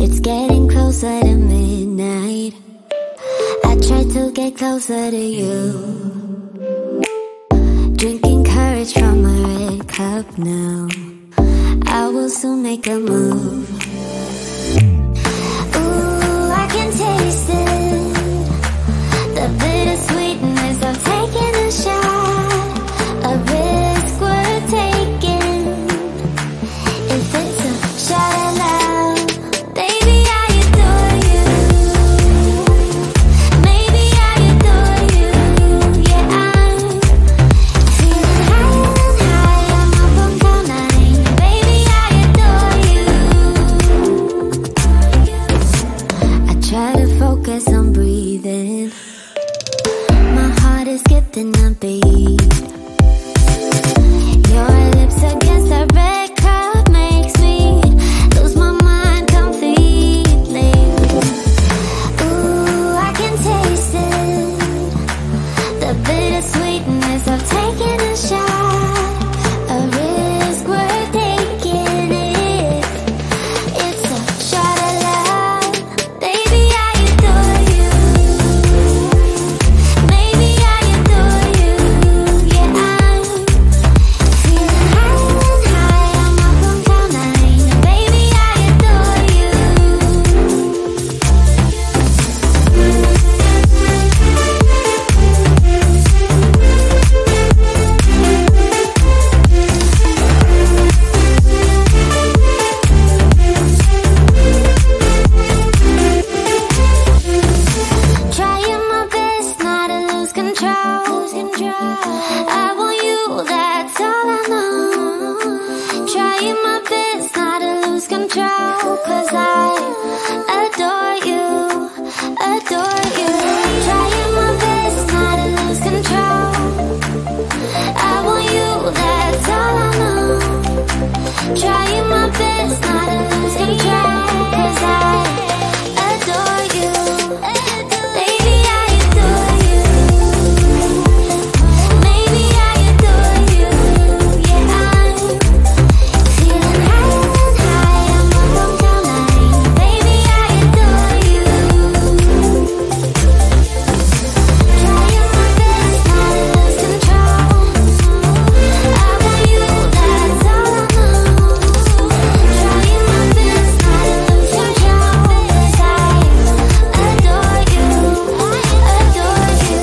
It's getting closer to midnight. I try to get closer to you, drinking courage from a red cup now. I will soon make a move. Ooh, I can taste it, the bittersweetness of taking a shot, a risk worth taking. If it's a shot at love, baby, I adore you. Maybe I adore you. Yeah, I'm feeling higher and higher. I'm up on cloud nine. Baby, I adore you. I try to focus on breathing. My heart is skipping a beat. Your lips against the red cup makes me lose my mind completely. Ooh, I can taste it, the bittersweetness of taking a shot, a risk worth taking it. It's a shot at love, baby, I adore you. Maybe I adore you. Yeah, I'm feeling higher and higher. I'm up on cloud nine. Baby, I adore you. Trying my best not to lose control. I want you, that's all I know. Trying my best not to lose control, 'cause I adore you, adore you. Trying my best not to lose control. I want you, that's all I know. Trying my best not to lose control, 'cause I adore you. Baby, I adore you. Maybe I adore you. Yeah, I'm feeling higher and higher. I'm up on cloud nine. Baby, I adore you. Trying my best not to lose control. I want you, that's all I know. Trying my best not to lose control, 'cause I adore you, adore you.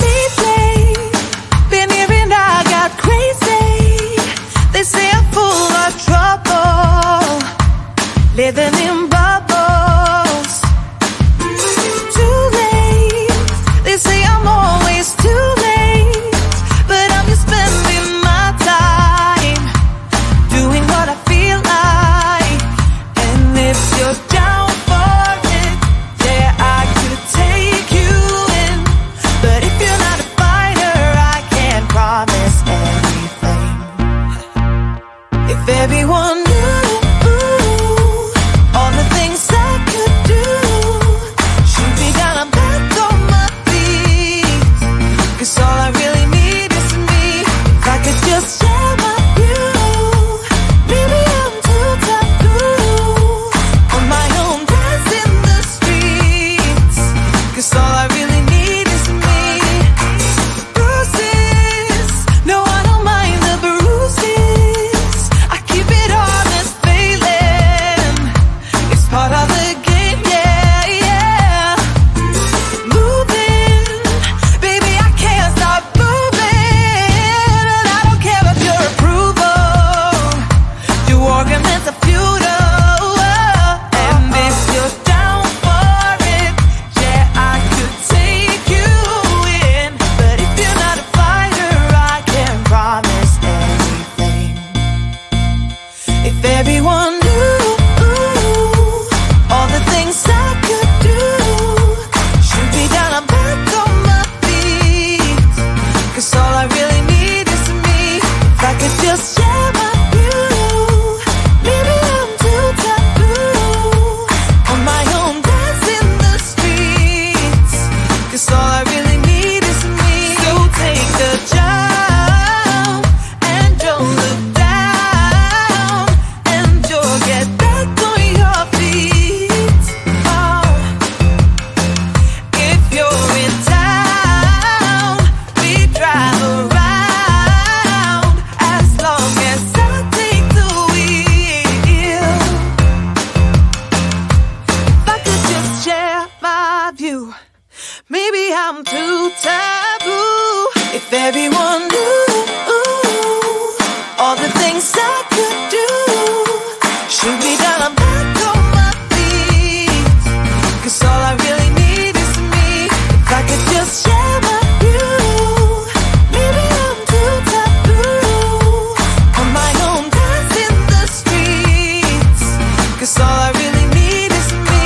Lately, been hearing I got crazy. They say I'm full of trouble, living in bubbles. Too late, they say I'm always too late, but I'm just spending my time doing what I feel like. And if you're down for it, yeah, I could take you in. But if you're not a fighter, I can't promise anything. If everyone knew all the things I could do, shoot me down, I'm back on my feet. 'Cause all I really need is me. If I could just share my view, maybe I'm too taboo. On my own, dance in the streets. 'Cause all I really need is me. Bruises, no, I don't mind the bruises. I keep it honest, failing. It's part of the game, yeah, yeah. Moving, baby, I can't stop moving. And I don't care about your approval. Your arguments are futile. And if you're down for it, yeah, I could take you in. But if you're not a fighter, I can't promise anything. If everyone knew all the things I could do, shoot me down, I'm back on my feet. 'Cause all I really need is me. If I could just share my view, maybe I'm too taboo. On my own, dance in the streets. 'Cause all I really need is I'm too taboo. If everyone knew all the things I could do, shoot me down, I'm back on my feet. 'Cause all I really need is me. If I could just share my view, maybe I'm too taboo. On my own, dance in the streets. 'Cause all I really need is me.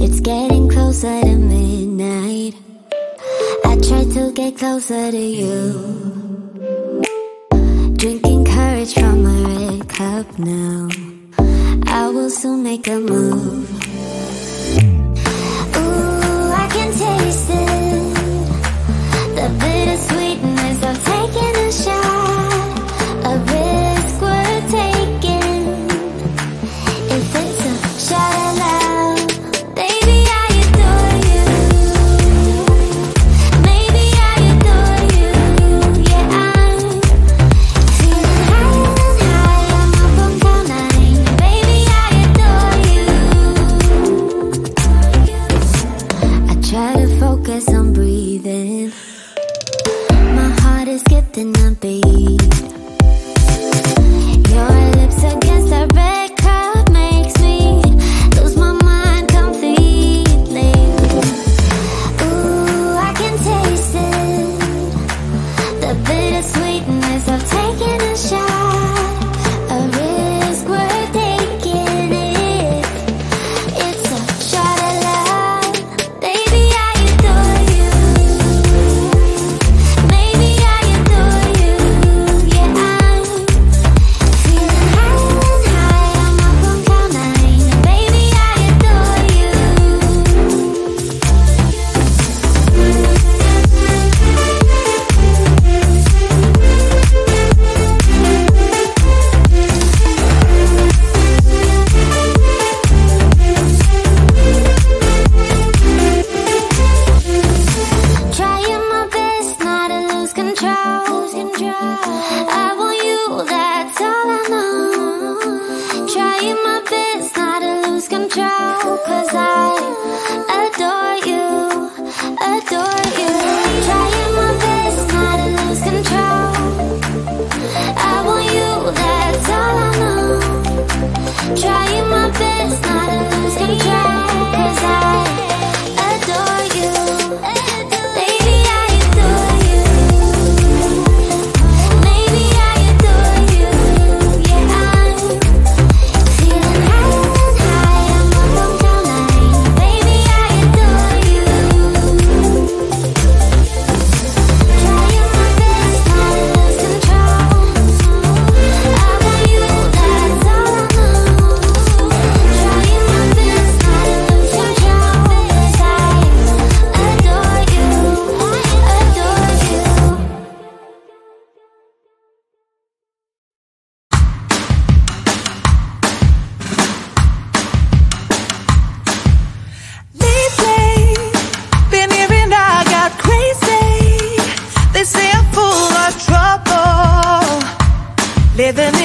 It's getting closer to midnight. I try to get closer to you, drinking courage from a red cup now. I will soon make a move. Ooh, I can taste it, the bittersweetness of taking a shot, a risk worth taking. If it's a shot of love, baby, I adore you. Maybe I adore you. Yeah, I'm feeling higher and higher. I'm up on cloud nine. Baby, I adore you. I try to focus on breathing. My heart is skipping a beat. Your lips against a red cup makes me lose my mind completely. Ooh, I can taste it, the bittersweetness of taking a shot, a risk worth taking. It's a shot of love, baby, I adore you. Maybe I adore I want you, that's all I know. Trying my best not to lose control, 'cause I adore you, adore you. Trying my best not to lose control. I want you, that's all I know. Trying my best not to lose control, 'cause I adore you. Baby, I adore you. Maybe I adore you. Yeah, I'm feeling higher and higher, I'm up on cloud nine. Baby, I adore you. Trying my best not to lose control. I want you, that's all I know. Trying my best not to lose control, 'cause I adore you, adore you. Lately, been hearing I got crazy. They say I'm full of trouble, living